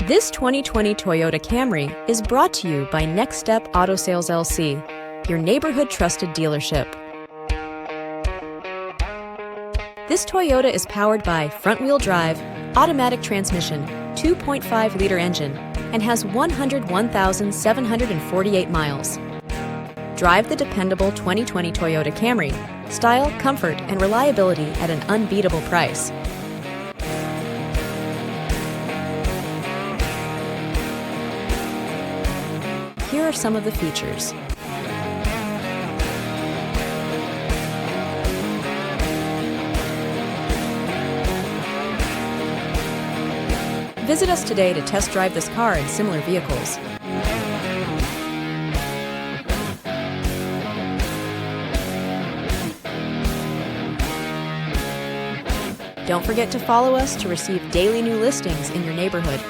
This 2020 Toyota Camry is brought to you by Next Step Auto Sales LC, your neighborhood trusted dealership. This Toyota is powered by front-wheel drive, automatic transmission, 2.5-liter engine, and has 101,748 miles. Drive the dependable 2020 Toyota Camry. Style, comfort, and reliability at an unbeatable price. Here are some of the features. Visit us today to test drive this car and similar vehicles. Don't forget to follow us to receive daily new listings in your neighborhood.